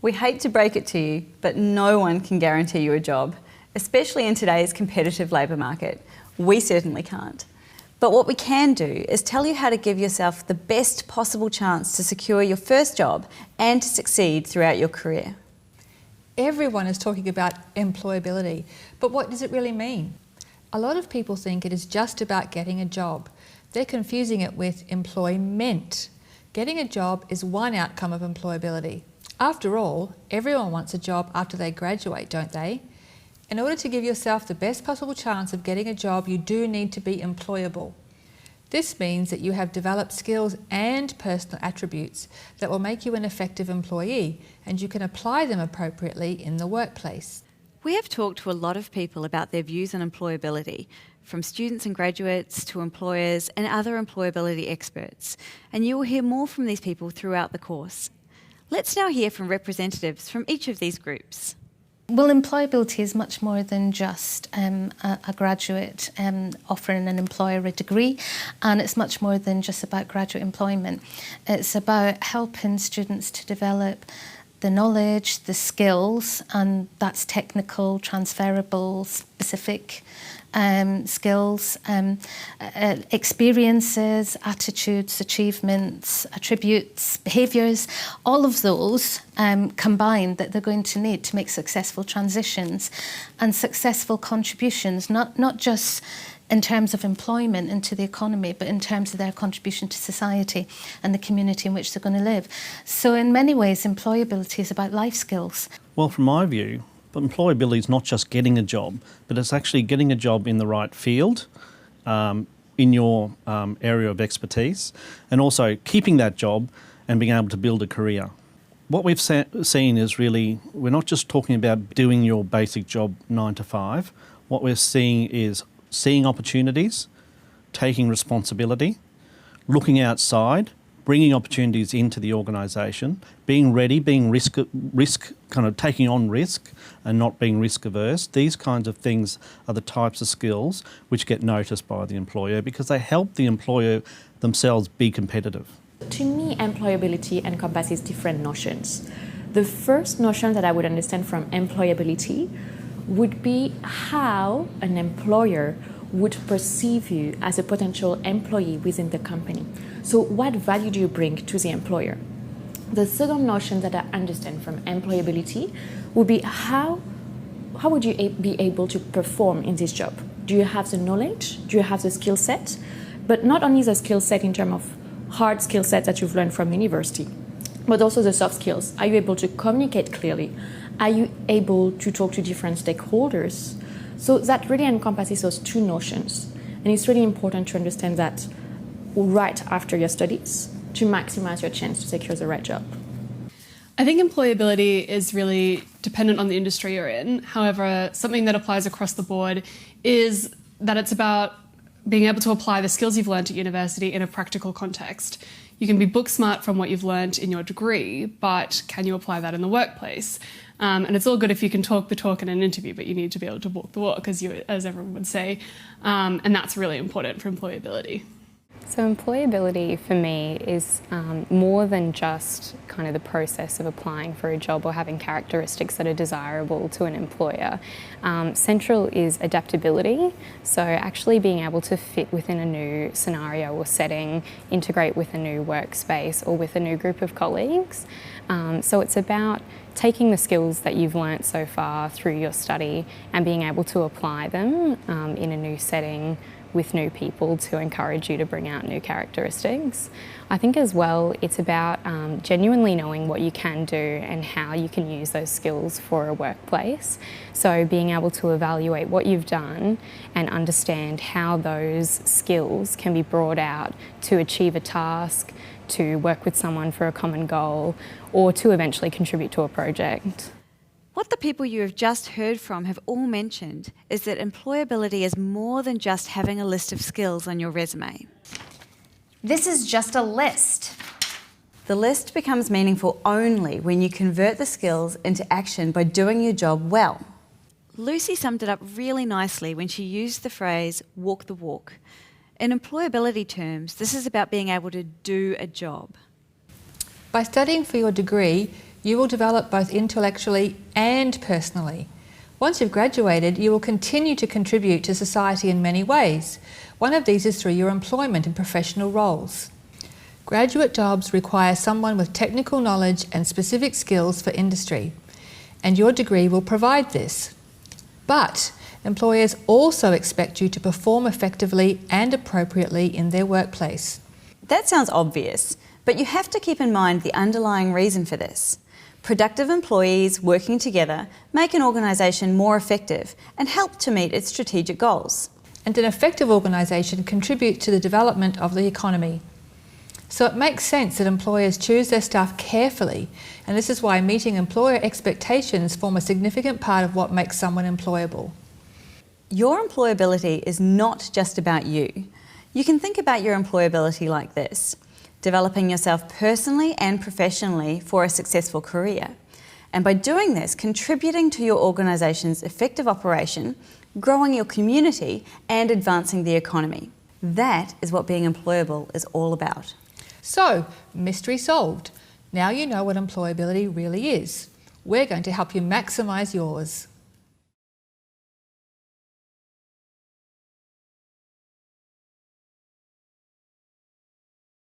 We hate to break it to you, but no one can guarantee you a job, especially in today's competitive labour market. We certainly can't. But what we can do is tell you how to give yourself the best possible chance to secure your first job and to succeed throughout your career. Everyone is talking about employability, but what does it really mean? A lot of people think it is just about getting a job. They're confusing it with employment. Getting a job is one outcome of employability. After all, everyone wants a job after they graduate, don't they? In order to give yourself the best possible chance of getting a job, you do need to be employable. This means that you have developed skills and personal attributes that will make you an effective employee, and you can apply them appropriately in the workplace. We have talked to a lot of people about their views on employability, from students and graduates to employers and other employability experts, and you will hear more from these people throughout the course. Let's now hear from representatives from each of these groups. Well, employability is much more than just a graduate offering an employer a degree, and it's much more than just about graduate employment. It's about helping students to develop the knowledge, the skills, and that's technical, transferable, specific skills, experiences, attitudes, achievements, attributes, behaviours, all of those combined that they're going to need to make successful transitions and successful contributions, not just in terms of employment into the economy, but in terms of their contribution to society and the community in which they're going to live. So in many ways, employability is about life skills. Well, from my view, employability is not just getting a job, but it's actually getting a job in the right field, in your area of expertise, and also keeping that job and being able to build a career. What we've seen is really, we're not just talking about doing your basic job 9 to 5. What we're seeing is seeing opportunities, taking responsibility, looking outside, bringing opportunities into the organisation, being ready, being taking on risk and not being risk averse. These kinds of things are the types of skills which get noticed by the employer because they help the employer themselves be competitive. To me, employability encompasses different notions. The first notion that I would understand from employability would be how an employer would perceive you as a potential employee within the company. So what value do you bring to the employer? The second notion that I understand from employability would be how would you be able to perform in this job? Do you have the knowledge? Do you have the skill set? But not only the skill set in terms of hard skill set that you've learned from university, but also the soft skills. Are you able to communicate clearly? Are you able to talk to different stakeholders? So that really encompasses those two notions. And it's really important to understand that right after your studies to maximize your chance to secure the right job. I think employability is really dependent on the industry you're in. However, something that applies across the board is that it's about being able to apply the skills you've learned at university in a practical context. You can be book smart from what you've learned in your degree, but can you apply that in the workplace? And it's all good if you can talk the talk in an interview, but you need to be able to walk the walk, as everyone would say. And that's really important for employability. So employability for me is more than just kind of the process of applying for a job or having characteristics that are desirable to an employer. Central is adaptability, so actually being able to fit within a new scenario or setting, integrate with a new workspace or with a new group of colleagues. So it's about taking the skills that you've learnt so far through your study and being able to apply them in a new setting with new people to encourage you to bring out new characteristics. I think as well it's about genuinely knowing what you can do and how you can use those skills for a workplace. So being able to evaluate what you've done and understand how those skills can be brought out to achieve a task, to work with someone for a common goal, or to eventually contribute to a project. What the people you have just heard from have all mentioned is that employability is more than just having a list of skills on your resume. This is just a list. The list becomes meaningful only when you convert the skills into action by doing your job well. Lucy summed it up really nicely when she used the phrase, walk the walk. In employability terms, this is about being able to do a job. By studying for your degree, You will develop both intellectually and personally. Once you've graduated, you will continue to contribute to society in many ways. One of these is through your employment in professional roles. Graduate jobs require someone with technical knowledge and specific skills for industry, and your degree will provide this. But employers also expect you to perform effectively and appropriately in their workplace. That sounds obvious, but you have to keep in mind the underlying reason for this. Productive employees working together make an organisation more effective and help to meet its strategic goals. And an effective organisation contributes to the development of the economy. So it makes sense that employers choose their staff carefully, and this is why meeting employer expectations form a significant part of what makes someone employable. Your employability is not just about you. You can think about your employability like this: developing yourself personally and professionally for a successful career. And by doing this, contributing to your organisation's effective operation, growing your community and advancing the economy. That is what being employable is all about. So, mystery solved. Now you know what employability really is. We're going to help you maximise yours.